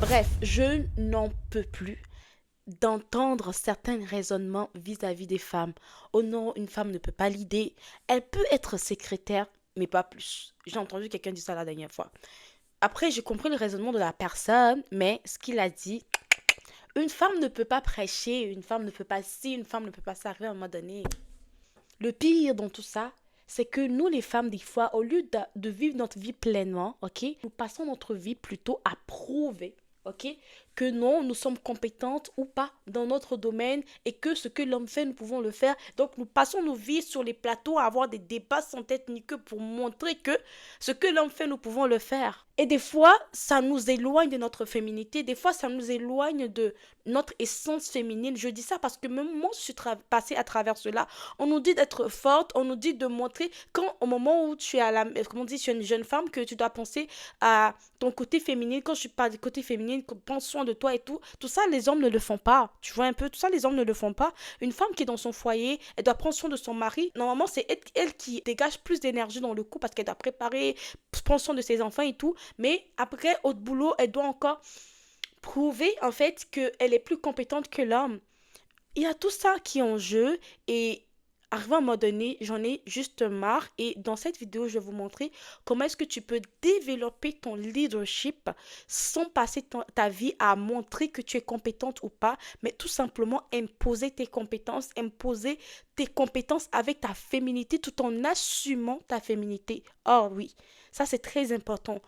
Bref, je n'en peux plus d'entendre certains raisonnements vis-à-vis des femmes. Oh non, une femme ne peut pas l'idée. Elle peut être secrétaire, mais pas plus. J'ai entendu quelqu'un dire ça la dernière fois. Après, j'ai compris le raisonnement de la personne, mais ce qu'il a dit, une femme ne peut pas prêcher, une femme ne peut pas ci, une femme ne peut pas s'arriver à un moment donné. Le pire dans tout ça, c'est que nous, les femmes, des fois, au lieu de vivre notre vie pleinement, ok, nous passons notre vie plutôt à prouver, ok, que non, nous sommes compétentes ou pas dans notre domaine et que ce que l'homme fait, nous pouvons le faire. Donc, nous passons nos vies sur les plateaux à avoir des débats sans tête ni queue pour montrer que ce que l'homme fait, nous pouvons le faire. Et des fois, ça nous éloigne de notre féminité. Des fois, ça nous éloigne de notre essence féminine. Je dis ça parce que même moi, je suis passée à travers cela. On nous dit d'être forte, on nous dit de montrer quand au moment où tu es à la, comment on dit, tu es une jeune femme, que tu dois penser à ton côté féminin. Quand je parle du côté féminin, pense soin de toi et tout. Tout ça, les hommes ne le font pas. Tu vois un peu, tout ça, les hommes ne le font pas. Une femme qui est dans son foyer, elle doit prendre soin de son mari. Normalement, c'est elle qui dégage plus d'énergie dans le couple parce qu'elle doit préparer, prendre soin de ses enfants et tout. Mais après, au boulot, elle doit encore prouver en fait qu'elle est plus compétente que l'homme. Il y a tout ça qui est en jeu et arrivé à un moment donné, j'en ai juste marre et dans cette vidéo, je vais vous montrer comment est-ce que tu peux développer ton leadership sans passer ta vie à montrer que tu es compétente ou pas, mais tout simplement imposer tes compétences avec ta féminité tout en assumant ta féminité. Oh oui, ça c'est très important.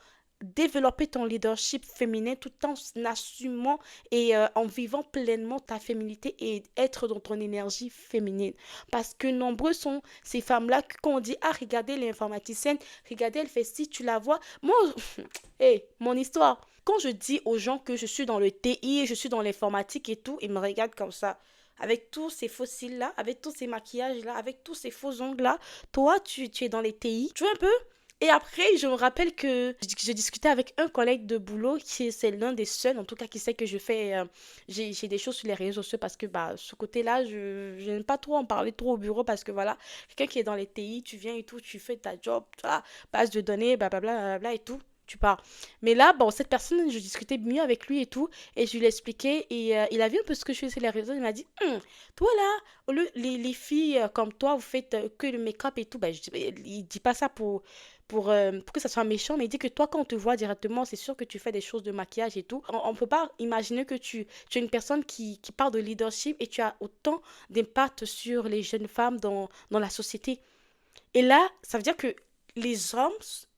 Développer ton leadership féminin tout en assumant et en vivant pleinement ta féminité et être dans ton énergie féminine. Parce que nombreux sont ces femmes-là que quand on dit, ah, regardez l'informaticienne, regardez, elle fait ci, tu la vois. Moi, hey, mon histoire, quand je dis aux gens que je suis dans le TI, je suis dans l'informatique et tout, ils me regardent comme ça. Avec tous ces faux cils-là, avec tous ces maquillages-là, avec tous ces faux ongles-là, toi, tu es dans les TI. Tu vois un peu? Et après, je me rappelle que je discutais avec un collègue de boulot qui c'est l'un des seuls, en tout cas, qui sait que je fais, j'ai des choses sur les réseaux sociaux parce que bah ce côté-là, je n'aime pas trop en parler trop au bureau parce que voilà, quelqu'un qui est dans les TI, tu viens et tout, tu fais ta job, voilà, base de données, blablabla, blablabla et tout. Tu pars. Mais là, bon, cette personne, je discutais mieux avec lui et tout, et je lui expliquais, et il a vu un peu ce que je fais sur les réseaux, il m'a dit, toi là, les filles comme toi, vous faites que le make-up et tout, ben, il dit pas ça pour que ça soit méchant, mais il dit que toi, quand on te voit directement, c'est sûr que tu fais des choses de maquillage et tout. On ne peut pas imaginer que tu es une personne qui parle de leadership et tu as autant d'impact sur les jeunes femmes dans la société. Et là, ça veut dire que les hommes,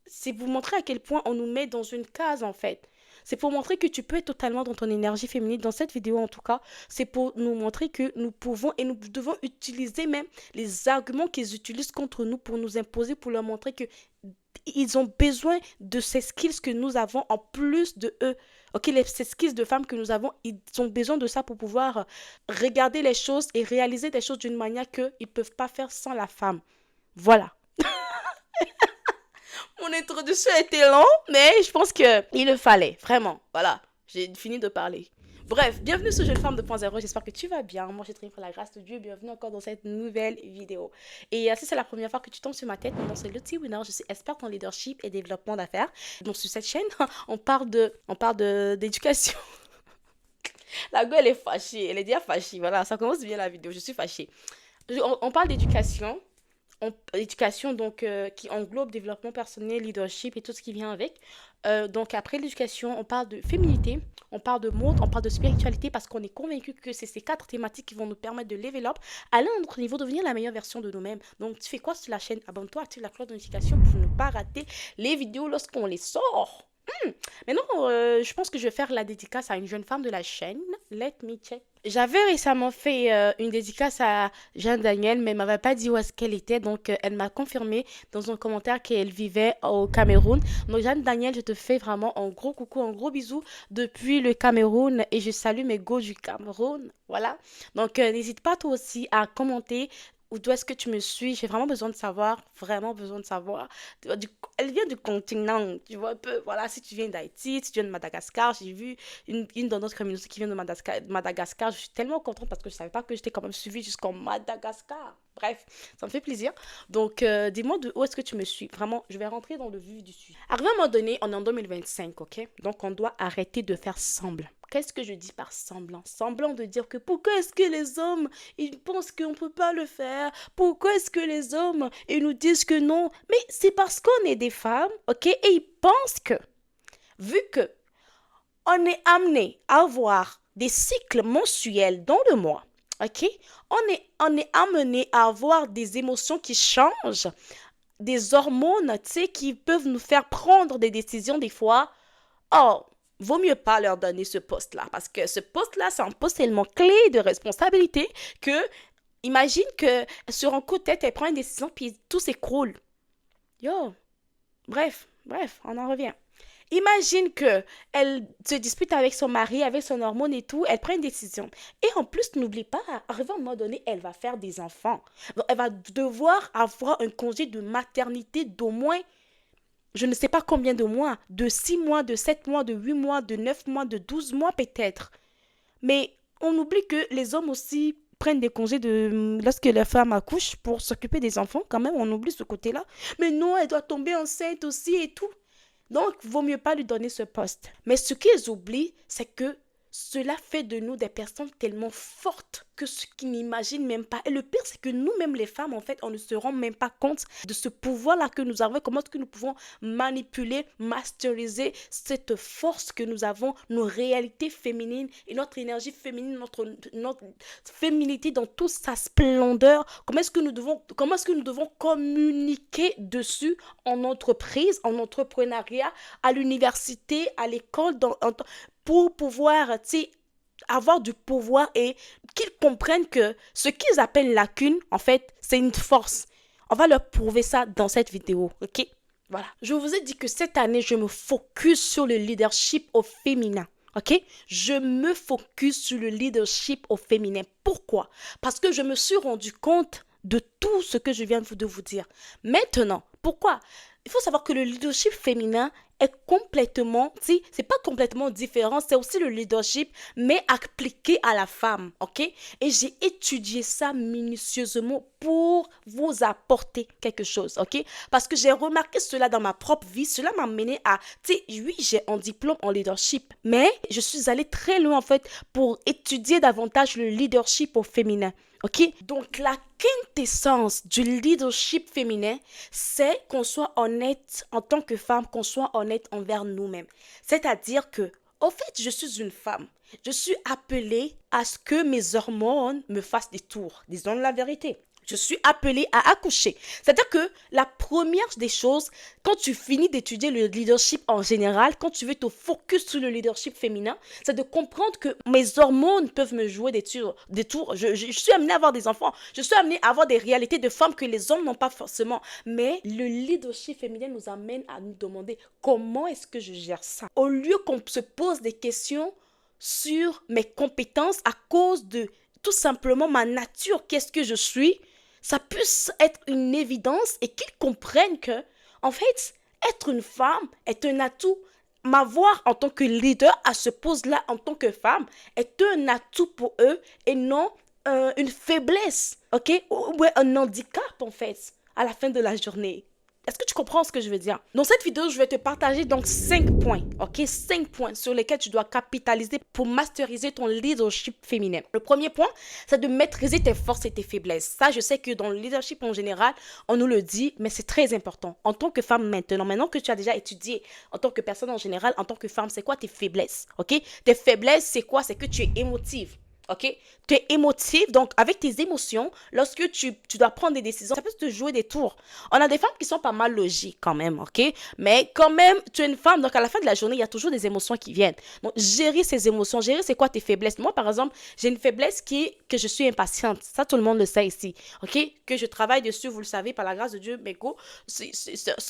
c'est pour montrer à quel point on nous met dans une case en fait. C'est pour montrer que tu peux être totalement dans ton énergie féminine. Dans cette vidéo, en tout cas, c'est pour nous montrer que nous pouvons et nous devons utiliser même les arguments qu'ils utilisent contre nous pour nous imposer, pour leur montrer que ils ont besoin de ces skills que nous avons en plus de eux. Ok, ces skills de femmes que nous avons, ils ont besoin de ça pour pouvoir regarder les choses et réaliser des choses d'une manière qu'ils ne peuvent pas faire sans la femme. Voilà. Mon introduction était longue, mais je pense que il le fallait, vraiment. Voilà, j'ai fini de parler. Bref, bienvenue sur Jeune Femme 2.0, j'espère que tu vas bien. Moi, j'ai très par la grâce de Dieu. Bienvenue encore dans cette nouvelle vidéo. Et si c'est la première fois que tu tombes sur ma tête, mon nom c'est Lucy Winner, je suis experte en leadership et développement d'affaires. Donc, sur cette chaîne, d'éducation. La gueule est fâchée, elle est déjà fâchée. Voilà, ça commence bien la vidéo, je suis fâchée. On parle d'éducation, éducation donc qui englobe développement personnel, leadership et tout ce qui vient avec. Donc après l'éducation, on parle de féminité, on parle de mode, on parle de spiritualité parce qu'on est convaincu que c'est ces quatre thématiques qui vont nous permettre de level up, aller à notre niveau, devenir la meilleure version de nous-mêmes. Donc tu fais quoi sur la chaîne? Abonne-toi, active la cloche de notification pour ne pas rater les vidéos lorsqu'on les sort. Maintenant, je pense que je vais faire la dédicace à une jeune femme de la chaîne. Let me check. J'avais récemment fait une dédicace à Jeanne Daniel, mais elle m'avait pas dit où est-ce qu'elle était, donc elle m'a confirmé dans un commentaire qu'elle vivait au Cameroun. Donc Jeanne Daniel, je te fais vraiment un gros coucou, un gros bisou depuis le Cameroun et je salue mes go du Cameroun. Voilà. Donc n'hésite pas toi aussi à commenter Ou d'où est-ce que tu me suis? J'ai vraiment besoin de savoir, vraiment besoin de savoir. Elle vient du continent, tu vois un peu. Voilà, si tu viens d'Haïti, si tu viens de Madagascar, j'ai vu une de notre communauté qui vient de Madagascar. Je suis tellement contente parce que je savais pas que j'étais quand même suivie jusqu'en Madagascar. Bref, ça me fait plaisir. Donc, dis-moi de où est-ce que tu me suis. Vraiment, je vais rentrer dans le vif du sujet. Arrivé à un moment donné, on est en 2025, ok? Donc, on doit arrêter de faire semblant. Qu'est-ce que je dis par semblant? Semblant de dire que pourquoi est-ce que les hommes, ils pensent qu'on ne peut pas le faire? Pourquoi est-ce que les hommes, ils nous disent que non? Mais c'est parce qu'on est des femmes, ok? Et ils pensent que, vu que on est amené à avoir des cycles mensuels dans le mois, ok? On est amené à avoir des émotions qui changent, des hormones, tu sais, qui peuvent nous faire prendre des décisions des fois. Oh, vaut mieux pas leur donner ce poste-là, parce que ce poste-là, c'est un poste tellement clé de responsabilité que, imagine que sur un coup de tête, elle prend une décision, puis tout s'écroule. Yo, bref, on en revient. Imagine que elle se dispute avec son mari, avec son hormone et tout, elle prend une décision. Et en plus, n'oublie pas, arrivé à un moment donné, elle va faire des enfants. Donc, elle va devoir avoir un congé de maternité d'au moins, je ne sais pas combien de mois, de 6 mois, de 7 mois, de 8 mois, de 9 mois, de 12 mois peut-être. Mais on oublie que les hommes aussi prennent des congés lorsque la femme accouche pour s'occuper des enfants, quand même, on oublie ce côté-là. Mais non, elle doit tomber enceinte aussi et tout. Donc, vaut mieux pas lui donner ce poste. Mais ce qu'ils oublient, c'est que cela fait de nous des personnes tellement fortes que ce qu'ils n'imaginent même pas. Et le pire, c'est que nous-mêmes, les femmes, en fait, on ne se rend même pas compte de ce pouvoir-là que nous avons, comment est-ce que nous pouvons manipuler, masteriser cette force que nous avons, nos réalités féminines et notre énergie féminine, notre féminité dans toute sa splendeur. Comment est-ce que nous devons communiquer dessus en entreprise, en entrepreneuriat, à l'université, à l'école, pour pouvoir, tu sais, avoir du pouvoir et qu'ils comprennent que ce qu'ils appellent lacune, en fait, c'est une force. On va leur prouver ça dans cette vidéo, ok? Voilà. Je vous ai dit que cette année, je me focus sur le leadership au féminin. Ok? Je me focus sur le leadership au féminin. Pourquoi? Parce que je me suis rendu compte de tout ce que je viens de vous dire. Maintenant, pourquoi? Il faut savoir que le leadership féminin est complètement, si, c'est pas complètement différent, c'est aussi le leadership, mais appliqué à la femme, ok? Et j'ai étudié ça minutieusement pour vous apporter quelque chose, ok? Parce que j'ai remarqué cela dans ma propre vie, cela m'a mené à, tu sais, oui, j'ai un diplôme en leadership, mais je suis allée très loin, en fait, pour étudier davantage le leadership au féminin. Ok? Donc, la quintessence du leadership féminin, c'est qu'on soit honnête en tant que femme, qu'on soit honnête envers nous-mêmes. C'est-à-dire que, au fait, je suis une femme. Je suis appelée à ce que mes hormones me fassent des tours. Disons la vérité. Je suis appelée à accoucher. C'est-à-dire que la première des choses, quand tu finis d'étudier le leadership en général, quand tu veux te focus sur le leadership féminin, c'est de comprendre que mes hormones peuvent me jouer des tours. Je suis amenée à avoir des enfants. Je suis amenée à avoir des réalités de femmes que les hommes n'ont pas forcément. Mais le leadership féminin nous amène à nous demander comment est-ce que je gère ça. Au lieu qu'on se pose des questions sur mes compétences à cause de tout simplement ma nature, qu'est-ce que je suis, ça puisse être une évidence et qu'ils comprennent que, en fait, être une femme est un atout. M'avoir en tant que leader à ce poste-là en tant que femme est un atout pour eux et non une faiblesse, ok? Ou un handicap, en fait, à la fin de la journée. Est-ce que tu comprends ce que je veux dire? Dans cette vidéo, je vais te partager donc 5 points, ok? 5 points sur lesquels tu dois capitaliser pour masteriser ton leadership féminin. Le premier point, c'est de maîtriser tes forces et tes faiblesses. Ça, je sais que dans le leadership en général, on nous le dit, mais c'est très important. En tant que femme maintenant que tu as déjà étudié, en tant que personne en général, en tant que femme, c'est quoi tes faiblesses, ok? Tes faiblesses, c'est quoi? C'est que tu es émotive. Ok? Tu es émotif, donc avec tes émotions, lorsque tu dois prendre des décisions, ça peut te jouer des tours. On a des femmes qui sont pas mal logiques quand même, ok? Mais quand même, tu es une femme, donc à la fin de la journée, il y a toujours des émotions qui viennent. Donc, gérer ces émotions, gérer c'est quoi tes faiblesses. Moi, par exemple, j'ai une faiblesse qui est que je suis impatiente. Ça, tout le monde le sait ici, ok? Que je travaille dessus, vous le savez, par la grâce de Dieu, mais go, c'est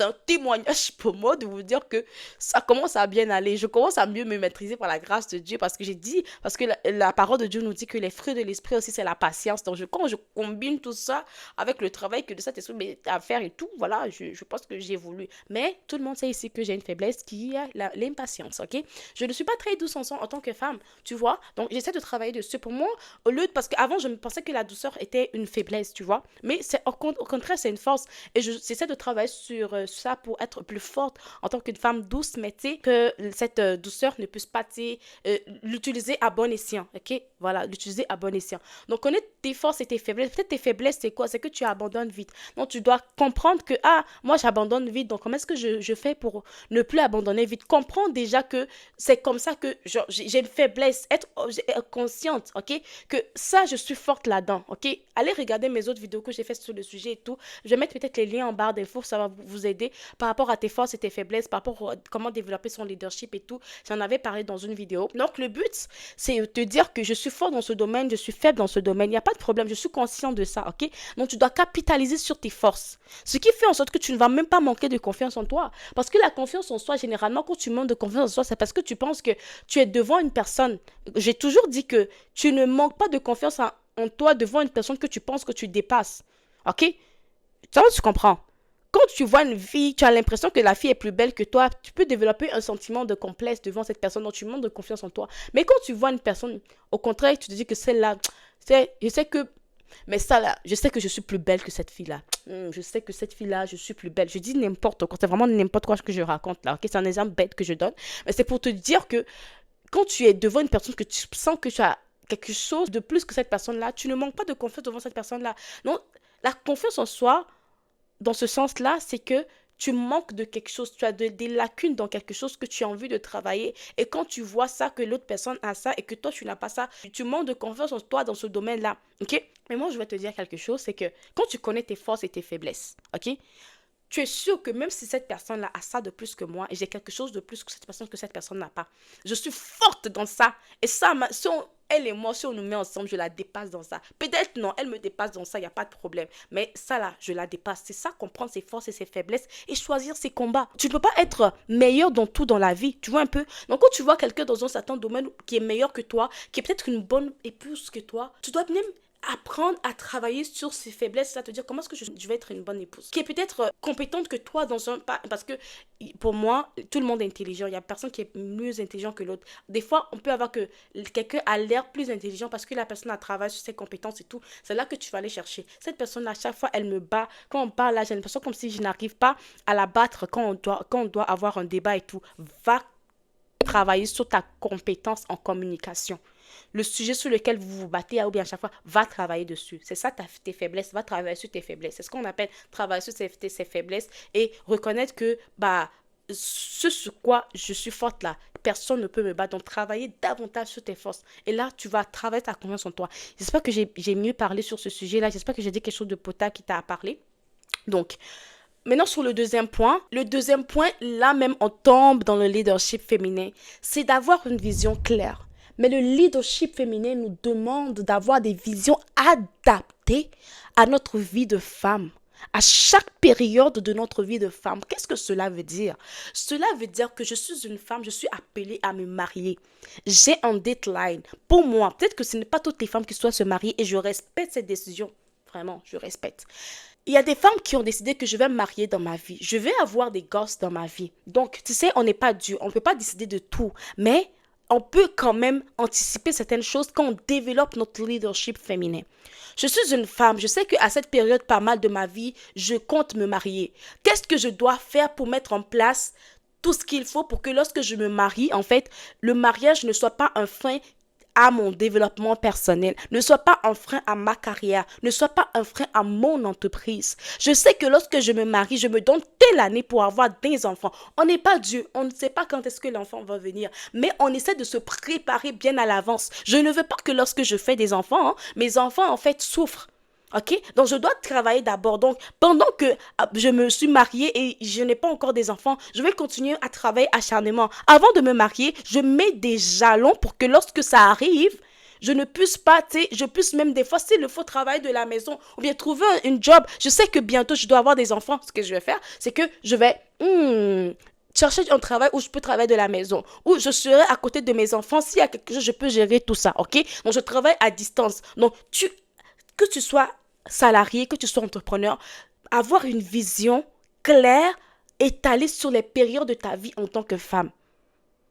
un témoignage pour moi de vous dire que ça commence à bien aller. Je commence à mieux me maîtriser par la grâce de Dieu parce que la parole de Dieu toujours nous dit que les fruits de l'esprit aussi, c'est la patience. Donc, quand je combine tout ça avec le travail que de cet esprit met à faire et tout, voilà, je pense que j'ai voulu. Mais tout le monde sait ici que j'ai une faiblesse qui est l'impatience, ok? Je ne suis pas très douce en tant que femme, tu vois? Donc, j'essaie de travailler dessus. Pour moi, parce qu'avant, je me pensais que la douceur était une faiblesse, tu vois? Mais au contraire, c'est une force. Et j'essaie de travailler sur ça pour être plus forte en tant qu'une femme douce, mais tu sais, que cette douceur ne puisse pas, tu sais, l'utiliser à bon escient, ok? Voilà, l'utiliser à bon escient. Donc, connaître tes forces et tes faiblesses. Peut-être tes faiblesses, c'est quoi? C'est que tu abandonnes vite. Donc, tu dois comprendre que, ah, moi, j'abandonne vite. Donc, comment est-ce que je fais pour ne plus abandonner vite? Comprends déjà que c'est comme ça que genre, j'ai une faiblesse. Être consciente, ok? Que ça, je suis forte là-dedans, ok? Allez regarder mes autres vidéos que j'ai faites sur le sujet et tout. Je vais mettre peut-être les liens en barre d'infos, ça va vous aider par rapport à tes forces et tes faiblesses, par rapport à comment développer son leadership et tout. J'en avais parlé dans une vidéo. Donc, le but, c'est de te dire que je suis fort dans ce domaine, je suis faible dans ce domaine. Il n'y a pas de problème, je suis conscient de ça, ok? Donc, tu dois capitaliser sur tes forces. Ce qui fait en sorte que tu ne vas même pas manquer de confiance en toi. Parce que la confiance en soi, généralement, quand tu manques de confiance en soi, c'est parce que tu penses que tu es devant une personne. J'ai toujours dit que tu ne manques pas de confiance en toi devant une personne que tu penses que tu dépasses. Ok? Ça, tu comprends? Quand tu vois une fille, tu as l'impression que la fille est plus belle que toi, tu peux développer un sentiment de complexe devant cette personne, donc tu manques de confiance en toi. Mais quand tu vois une personne, au contraire, tu te dis que celle-là, je sais que, mais ça là, je sais que je suis plus belle que cette fille-là. Je sais que cette fille-là, je suis plus belle. Je dis n'importe quoi, c'est vraiment n'importe quoi que je raconte là, ok? C'est un exemple bête que je donne, mais c'est pour te dire que quand tu es devant une personne que tu sens que tu as quelque chose de plus que cette personne-là, tu ne manques pas de confiance devant cette personne-là. Donc, la confiance en soi, dans ce sens-là, c'est que tu manques de quelque chose, tu as des lacunes dans quelque chose que tu as envie de travailler. Et quand tu vois ça, que l'autre personne a ça et que toi, tu n'as pas ça, tu manques de confiance en toi dans ce domaine-là. Ok? Mais moi, je vais te dire quelque chose, c'est que quand tu connais tes forces et tes faiblesses, ok? Tu es sûr que même si cette personne-là a ça de plus que moi et j'ai quelque chose de plus que cette personne n'a pas, je suis forte dans ça. Et ça, elle et moi, si on nous met ensemble, je la dépasse dans ça. Peut-être non, elle me dépasse dans ça, il n'y a pas de problème. Mais ça là, je la dépasse. C'est ça, comprendre ses forces et ses faiblesses et choisir ses combats. Tu ne peux pas être meilleur dans tout dans la vie, tu vois un peu. Donc quand tu vois quelqu'un dans un certain domaine qui est meilleur que toi, qui est peut-être une bonne épouse que toi, tu dois même apprendre à travailler sur ses faiblesses, à te dire comment est-ce que je vais être une bonne épouse, qui est peut-être compétente que toi dans un pas, parce que pour moi tout le monde est intelligent, il y a personne qui est mieux intelligent que l'autre. Des fois on peut avoir que quelqu'un a l'air plus intelligent parce que la personne a travaillé sur ses compétences et tout, c'est là que tu vas aller chercher cette personne à chaque fois elle me bat, quand on parle là j'ai l'impression comme si je n'arrive pas à la battre quand on doit avoir un débat et tout. Va travailler sur ta compétence en communication. Le sujet sur lequel vous vous battez, ou bien à chaque fois, va travailler dessus. C'est ça tes faiblesses, va travailler sur tes faiblesses. C'est ce qu'on appelle travailler sur ses faiblesses et reconnaître que bah, ce sur quoi je suis forte là, personne ne peut me battre. Donc, travailler davantage sur tes forces. Et là, tu vas travailler ta confiance en toi. J'espère que j'ai mieux parlé sur ce sujet-là. J'espère que j'ai dit quelque chose de potable qui t'a parlé. Donc, maintenant, sur le deuxième point, là même, on tombe dans le leadership féminin, c'est d'avoir une vision claire. Mais le leadership féminin nous demande d'avoir des visions adaptées à notre vie de femme, à chaque période de notre vie de femme. Qu'est-ce que cela veut dire? Cela veut dire que je suis une femme, je suis appelée à me marier. J'ai un deadline. Pour moi, peut-être que ce n'est pas toutes les femmes qui doivent se marier et je respecte cette décision. Vraiment, je respecte. Il y a des femmes qui ont décidé que je vais me marier dans ma vie. Je vais avoir des gosses dans ma vie. Donc, tu sais, on n'est pas Dieu. On ne peut pas décider de tout. Mais on peut quand même anticiper certaines choses quand on développe notre leadership féminin. Je suis une femme. Je sais qu'à cette période pas mal de ma vie, je compte me marier. Qu'est-ce que je dois faire pour mettre en place tout ce qu'il faut pour que lorsque je me marie, en fait, le mariage ne soit pas un frein à mon développement personnel, ne soit pas un frein à ma carrière, ne soit pas un frein à mon entreprise. Je sais que lorsque je me marie, je me donne telle année pour avoir des enfants. On n'est pas Dieu, on ne sait pas quand est-ce que l'enfant va venir, mais on essaie de se préparer bien à l'avance. Je ne veux pas que lorsque je fais des enfants, mes enfants en fait souffrent. Ok? Donc, je dois travailler d'abord. Donc, pendant que je me suis mariée et je n'ai pas encore des enfants, je vais continuer à travailler acharnement. Avant de me marier, je mets des jalons pour que lorsque ça arrive, je ne puisse pas, tu sais, je puisse même des fois, s'il le faut, travailler de la maison ou bien trouver une job. Je sais que bientôt, je dois avoir des enfants. Ce que je vais faire, c'est que je vais chercher un travail où je peux travailler de la maison, où je serai à côté de mes enfants. S'il y a quelque chose, je peux gérer tout ça, ok? Donc, je travaille à distance. Donc, que tu sois salarié, que tu sois entrepreneur, avoir une vision claire, étalée sur les périodes de ta vie en tant que femme.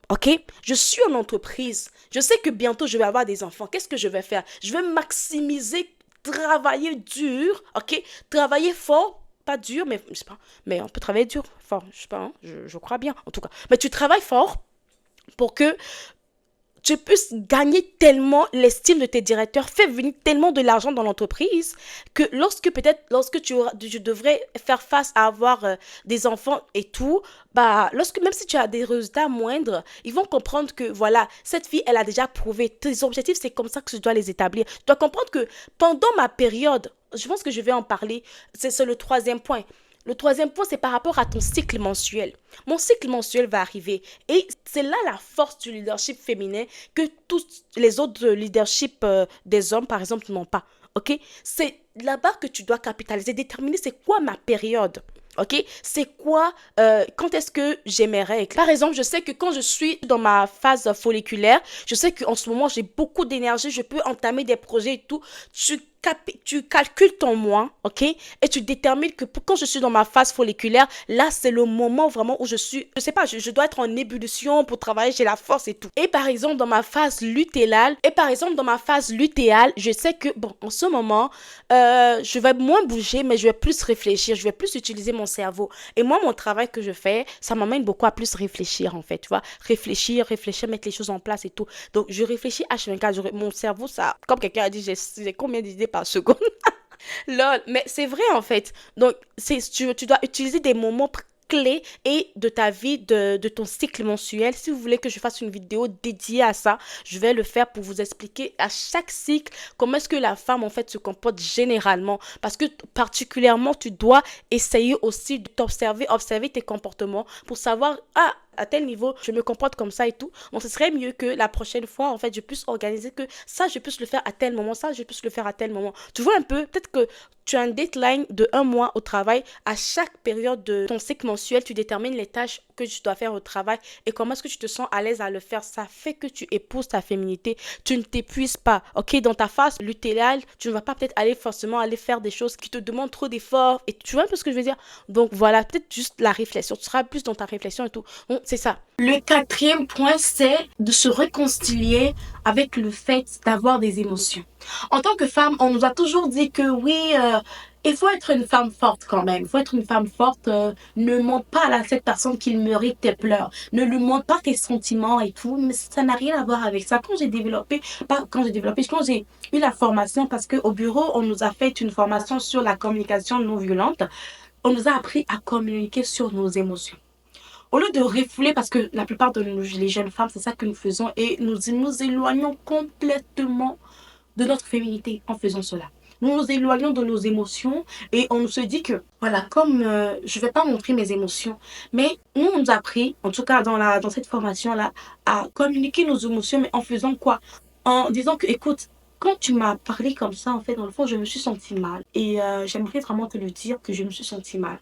Ok? Je suis en entreprise. Je sais que bientôt je vais avoir des enfants. Qu'est-ce que je vais faire? Je vais maximiser, travailler dur, ok? Travailler fort, pas dur, mais je sais pas. Mais on peut travailler dur, fort, je sais pas, hein, je crois bien, en tout cas. Mais tu travailles fort pour que tu puisses gagner tellement l'estime de tes directeurs, fais venir tellement de l'argent dans l'entreprise que lorsque tu devrais faire face à avoir des enfants et tout, bah même si tu as des résultats moindres, ils vont comprendre que voilà, cette fille elle a déjà prouvé tes objectifs, c'est comme ça que tu dois les établir. Tu dois comprendre que pendant ma période, je pense que je vais en parler, c'est le troisième point. Le troisième point, c'est par rapport à ton cycle mensuel. Mon cycle mensuel va arriver et c'est là la force du leadership féminin que tous les autres leaderships des hommes, par exemple, n'ont pas. Ok? C'est là-bas que tu dois capitaliser, déterminer c'est quoi ma période. Ok? C'est quoi, quand est-ce que j'aimerais. Par exemple, je sais que quand je suis dans ma phase folliculaire, je sais qu'en ce moment, j'ai beaucoup d'énergie, je peux entamer des projets et tout. Tu calcules ton mois, ok? Et tu détermines que quand je suis dans ma phase folliculaire, là, c'est le moment vraiment où je sais pas, je dois être en ébullition pour travailler, j'ai la force et tout. Et par exemple, dans ma phase lutéale, je sais que, bon, en ce moment, je vais moins bouger, mais je vais plus réfléchir, je vais plus utiliser mon cerveau. Et moi, mon travail que je fais, ça m'amène beaucoup à plus réfléchir, en fait, tu vois? Réfléchir, mettre les choses en place et tout. Donc, je réfléchis H24, mon cerveau, ça, comme quelqu'un a dit, j'ai combien d'idées par seconde? Lol, mais c'est vrai en fait. Donc, tu dois utiliser des moments clés et de ta vie, de ton cycle mensuel. Si vous voulez que je fasse une vidéo dédiée à ça, je vais le faire pour vous expliquer à chaque cycle comment est-ce que la femme en fait se comporte généralement. Parce que particulièrement, tu dois essayer aussi de t'observer, observer tes comportements pour savoir, ah, à tel niveau, je me comporte comme ça et tout. Donc, ce serait mieux que la prochaine fois, en fait, je puisse organiser que ça, je puisse le faire à tel moment, ça, je puisse le faire à tel moment. Tu vois un peu, peut-être que tu as un deadline de un mois au travail. À chaque période de ton cycle mensuel, tu détermines les tâches que tu dois faire au travail et comment est-ce que tu te sens à l'aise à le faire. Ça fait que tu épouses ta féminité. Tu ne t'épuises pas. Ok, dans ta phase lutéale, tu ne vas pas peut-être forcément aller faire des choses qui te demandent trop d'efforts. Et tu vois un peu ce que je veux dire? Donc voilà, peut-être juste la réflexion. Tu seras plus dans ta réflexion et tout. Donc, c'est ça. Le quatrième point, c'est de se réconcilier avec le fait d'avoir des émotions. En tant que femme, on nous a toujours dit que oui, il faut être une femme forte quand même. Il faut être une femme forte. Ne montre pas à cette personne qu'il mérite tes pleurs. Ne lui montre pas tes sentiments et tout. Mais ça n'a rien à voir avec ça. Quand j'ai eu la formation, parce qu'au bureau, on nous a fait une formation sur la communication non violente. On nous a appris à communiquer sur nos émotions. Au lieu de refouler, parce que la plupart de nous, les jeunes femmes, c'est ça que nous faisons, et nous éloignons complètement de notre féminité en faisant cela. Nous nous éloignons de nos émotions et on se dit que, voilà, comme je ne vais pas montrer mes émotions, mais nous, on nous a appris, en tout cas dans cette formation-là, à communiquer nos émotions, mais en faisant quoi? En disant que, écoute, quand tu m'as parlé comme ça, en fait, dans le fond, je me suis sentie mal. Et j'aimerais vraiment te le dire que je me suis sentie mal.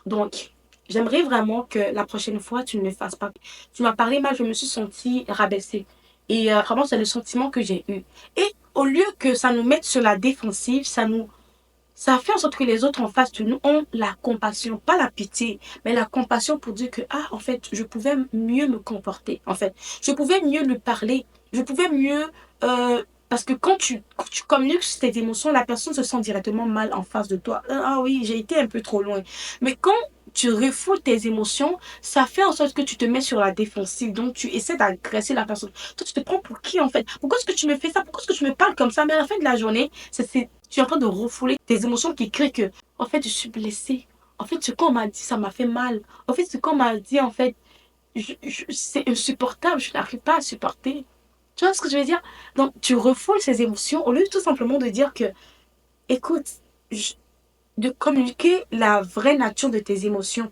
Donc, j'aimerais vraiment que la prochaine fois, tu ne le fasses pas. Tu m'as parlé mal, je me suis sentie rabaissée. Et vraiment, c'est le sentiment que j'ai eu. Et au lieu que ça nous mette sur la défensive, ça fait en sorte que les autres en face de nous ont la compassion, pas la pitié, mais la compassion pour dire que, ah, en fait, je pouvais mieux me comporter, en fait. Je pouvais mieux lui parler. Je pouvais mieux... parce que quand tu communiques sur tes émotions, la personne se sent directement mal en face de toi. Ah oui, j'ai été un peu trop loin. Mais quand tu refoules tes émotions, ça fait en sorte que tu te mets sur la défensive. Donc, tu essaies d'agresser la personne. Toi, tu te prends pour qui, en fait? Pourquoi est-ce que tu me fais ça? Pourquoi est-ce que tu me parles comme ça? Mais à la fin de la journée, tu es en train de refouler tes émotions qui créent que, en fait, je suis blessée. En fait, ce qu'on m'a dit, ça m'a fait mal. En fait, ce qu'on m'a dit, en fait, c'est insupportable. Je n'arrive pas à supporter. Tu vois ce que je veux dire? Donc, tu refoules ces émotions au lieu tout simplement de dire que, écoute, je- de communiquer la vraie nature de tes émotions.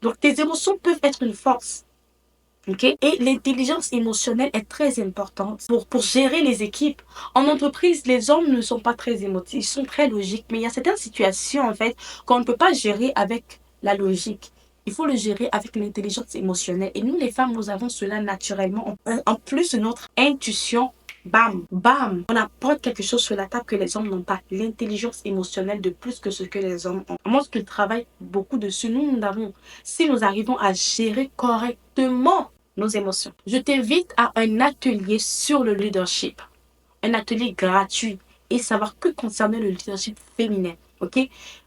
Donc, tes émotions peuvent être une force. Ok? Et l'intelligence émotionnelle est très importante pour gérer les équipes. En entreprise, les hommes ne sont pas très émotifs, ils sont très logiques. Mais il y a certaines situations, en fait, qu'on ne peut pas gérer avec la logique. il faut le gérer avec l'intelligence émotionnelle. Et nous, les femmes, nous avons cela naturellement. En plus de notre intuition, bam, bam, on apporte quelque chose sur la table que les hommes n'ont pas. L'intelligence émotionnelle de plus que ce que les hommes ont. Moi, ce qu'ils travaillent beaucoup dessus, nous avons. Si nous arrivons à gérer correctement nos émotions. Je t'invite à un atelier sur le leadership. Un atelier gratuit et savoir que concernait le leadership féminin. OK?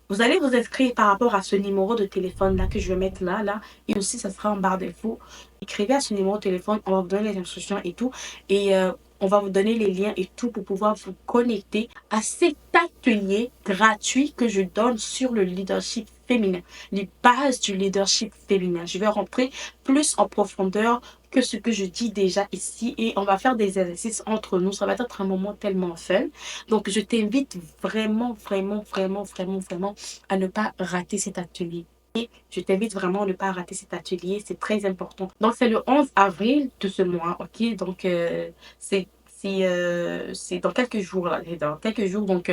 Vous allez vous inscrire par rapport à ce numéro de téléphone là que je vais mettre là. Et aussi, ça sera en barre d'infos. Écrivez à ce numéro de téléphone, on va vous donner les instructions et tout. Et on va vous donner les liens et tout pour pouvoir vous connecter à cet atelier gratuit que je donne sur le leadership féminin. Les bases du leadership féminin. Je vais rentrer plus en profondeur que ce que je dis déjà ici et on va faire des exercices entre nous. Ça va être un moment tellement fun. Donc, je t'invite vraiment, vraiment, vraiment, vraiment, vraiment à ne pas rater cet atelier. Et je t'invite vraiment à ne pas rater cet atelier, c'est très important. Donc, c'est le 11 avril de ce mois, ok? Donc, c'est dans quelques jours, là, dans quelques jours. Donc,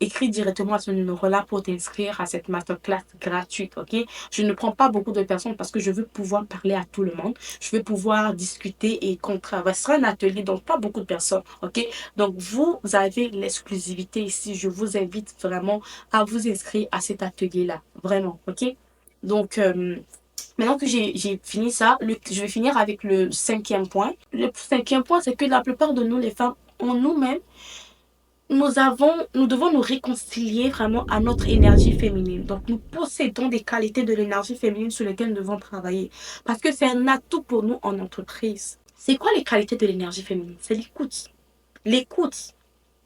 écris directement à ce numéro-là pour t'inscrire à cette masterclass gratuite, ok? Je ne prends pas beaucoup de personnes parce que je veux pouvoir parler à tout le monde. Je veux pouvoir discuter et qu'on travaille. Ce sera un atelier, donc pas beaucoup de personnes, ok? Donc, vous avez l'exclusivité ici. Je vous invite vraiment à vous inscrire à cet atelier-là. Vraiment, ok? Donc, maintenant que j'ai fini ça, je vais finir avec le 5e point. Le 5e point, c'est que la plupart de nous, les femmes, en nous-mêmes, nous devons nous réconcilier vraiment à notre énergie féminine. Donc, nous possédons des qualités de l'énergie féminine sur lesquelles nous devons travailler. Parce que c'est un atout pour nous en entreprise. C'est quoi les qualités de l'énergie féminine? C'est l'écoute. L'écoute.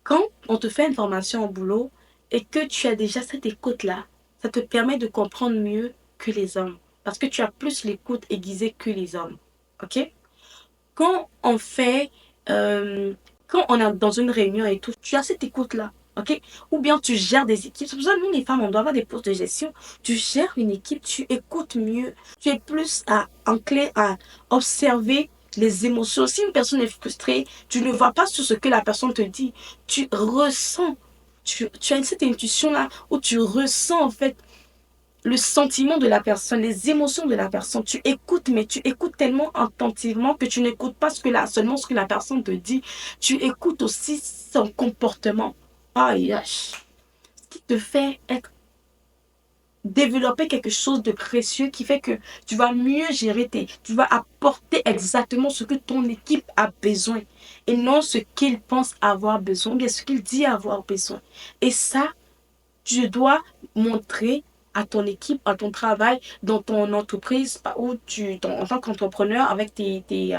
Quand on te fait une formation au boulot et que tu as déjà cette écoute-là, ça te permet de comprendre mieux que les hommes. Parce que tu as plus l'écoute aiguisée que les hommes. OK? Quand on fait... quand on est dans une réunion et tout, tu as cette écoute-là, ok? Ou bien tu gères des équipes. C'est pour ça que nous, les femmes, on doit avoir des postes de gestion. Tu gères une équipe, tu écoutes mieux. Tu es plus enclin à observer les émotions. Si une personne est frustrée, tu ne vois pas sur ce que la personne te dit. Tu ressens. Tu as cette intuition-là où tu ressens, en fait, le sentiment de la personne, les émotions de la personne. Tu écoutes, mais tu écoutes tellement attentivement que tu n'écoutes pas seulement ce que la personne te dit. Tu écoutes aussi son comportement. Aïe, aïe. Ce qui te fait développer quelque chose de précieux qui fait que tu vas mieux gérer tu vas apporter exactement ce que ton équipe a besoin et non ce qu'il pense avoir besoin, bien ce qu'il dit avoir besoin. Et ça, tu dois montrer à ton équipe, à ton travail, dans ton entreprise, en tant qu'entrepreneur avec tes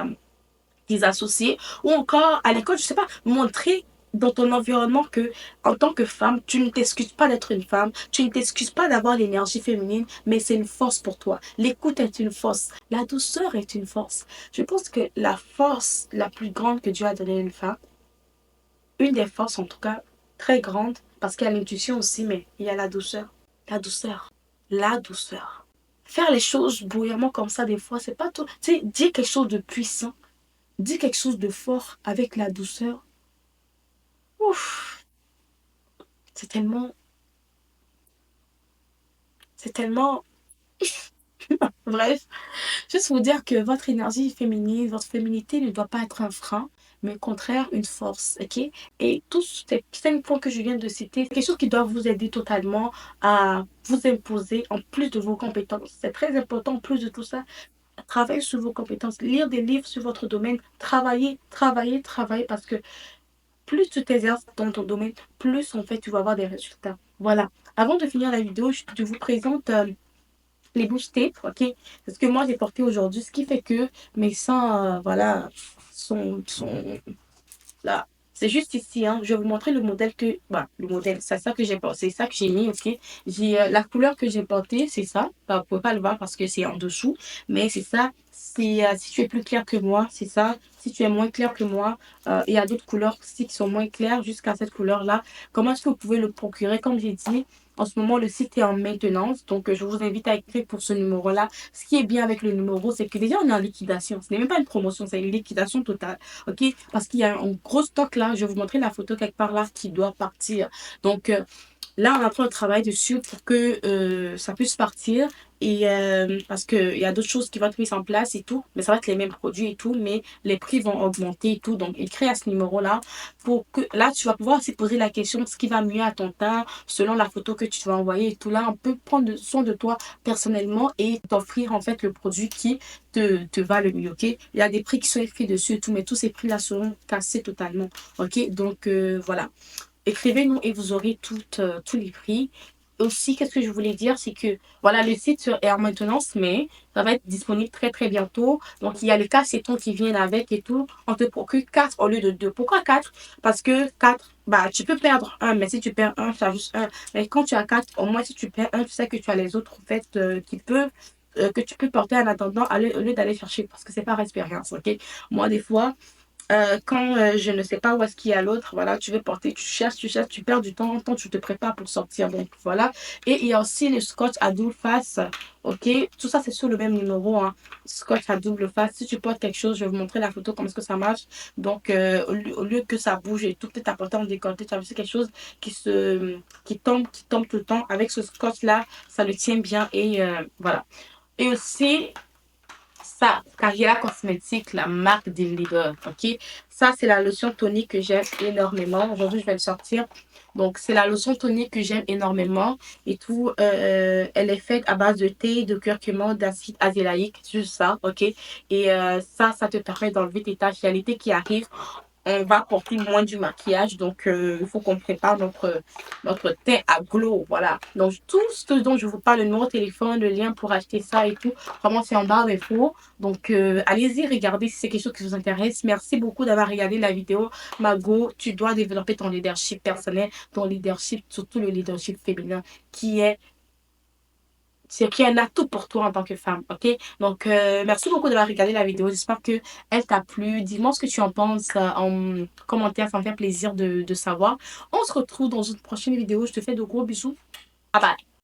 associés, ou encore à l'école, je sais pas, montrer dans ton environnement que, en tant que femme, tu ne t'excuses pas d'être une femme, tu ne t'excuses pas d'avoir l'énergie féminine, mais c'est une force pour toi. L'écoute est une force, la douceur est une force. Je pense que la force la plus grande que Dieu a donnée à une femme, une des forces en tout cas, très grande, parce qu'il y a l'intuition aussi, mais il y a la douceur. La douceur. La douceur. Faire les choses bouillamment comme ça, des fois, c'est pas tout. Tu sais, dire quelque chose de puissant, dire quelque chose de fort avec la douceur. Ouf, c'est tellement. C'est tellement. Bref, juste vous dire que votre énergie féminine, votre féminité ne doit pas être un frein, mais au contraire une force, ok? Et tous ces 5 points que je viens de citer, c'est quelque chose qui doit vous aider totalement à vous imposer en plus de vos compétences. C'est très important, en plus de tout ça, travailler sur vos compétences, lire des livres sur votre domaine, travailler, travailler, travailler, parce que plus tu t'exerces dans ton domaine, plus en fait tu vas avoir des résultats. Voilà. Avant de finir la vidéo, je vous présente les bouches tapes, ok? C'est ce que moi j'ai porté aujourd'hui, ce qui fait que mes seins, voilà, sont là. C'est juste ici, hein. Je vais vous montrer le modèle le modèle, c'est ça que j'ai porté, c'est ça que j'ai mis, ok? La couleur que j'ai portée, c'est ça. Bah, vous pouvez pas le voir parce que c'est en dessous, mais c'est ça. Si tu es plus clair que moi, c'est ça. Si tu es moins clair que moi, il y a d'autres couleurs aussi qui sont moins claires jusqu'à cette couleur-là. Comment est-ce que vous pouvez le procurer? Comme j'ai dit, en ce moment, le site est en maintenance, donc je vous invite à écrire pour ce numéro-là. Ce qui est bien avec le numéro, c'est que déjà, on est en liquidation. Ce n'est même pas une promotion, c'est une liquidation totale, ok? Parce qu'il y a un gros stock là. Je vais vous montrer la photo quelque part là qui doit partir. Donc, là, on est en train de travailler dessus pour que ça puisse partir. Et parce qu'il y a d'autres choses qui vont être mises en place et tout, mais ça va être les mêmes produits et tout, mais les prix vont augmenter et tout. Donc, écris à ce numéro-là pour que là, tu vas pouvoir aussi poser la question ce qui va mieux à ton teint selon la photo que tu vas envoyer et tout. Là, on peut prendre soin de toi personnellement et t'offrir en fait le produit qui te va le mieux, ok? Il y a des prix qui sont écrits dessus et tout, mais tous ces prix-là seront cassés totalement, ok? Donc, voilà. Écrivez-nous et vous aurez tous les prix. Aussi, qu'est-ce que je voulais dire, c'est que voilà, le site est en maintenance, mais ça va être disponible très très bientôt. Donc, il y a les cassettons qui viennent avec et tout. On te procure 4 au lieu de 2. Pourquoi 4? Parce que 4, bah, tu peux perdre un, mais si tu perds un, tu as juste un. Mais quand tu as 4, au moins si tu perds un, tu sais que tu as les autres en fait que tu peux porter en attendant au lieu d'aller chercher parce que c'est par expérience, ok? Moi, des fois, quand je ne sais pas où est-ce qu'il y a l'autre, voilà, tu veux porter, tu cherches, tu perds du temps, tant tu te prépares pour sortir. Donc voilà. Et il y a aussi le scotch à double face. Ok, tout ça c'est sur le même numéro, hein. Scotch à double face. Si tu portes quelque chose, je vais vous montrer la photo, comment est-ce que ça marche. Donc au lieu que ça bouge et tout, peut-être apporter en décolleté, tu as vu, c'est quelque chose qui tombe tout le temps. Avec ce scotch là, ça le tient bien et voilà. Et aussi, ça, Carriera Cosmétique, la marque des leaders, ok? Ça, c'est la lotion tonique que j'aime énormément. Aujourd'hui, je vais le sortir. Donc, c'est la lotion tonique que j'aime énormément et tout. Elle est faite à base de thé, de curcuma, d'acide azélaïque, juste ça, ok? Et ça te permet d'enlever tes taches. Il y a l'été qui arrive, on va porter moins du maquillage. Donc, il faut qu'on prépare notre teint à glow. Voilà. Donc, tout ce dont je vous parle, le numéro de téléphone, le lien pour acheter ça et tout, vraiment, c'est en barre d'infos. Donc, allez-y, regardez si c'est quelque chose qui vous intéresse. Merci beaucoup d'avoir regardé la vidéo. Margot, tu dois développer ton leadership personnel, ton leadership, surtout le leadership féminin, qui est c'est qui est un atout pour toi en tant que femme, ok? Donc, merci beaucoup d'avoir regardé la vidéo. J'espère que elle t'a plu. Dis-moi ce que tu en penses en commentaire. Ça me fait plaisir de savoir. On se retrouve dans une prochaine vidéo. Je te fais de gros bisous. Bye bye.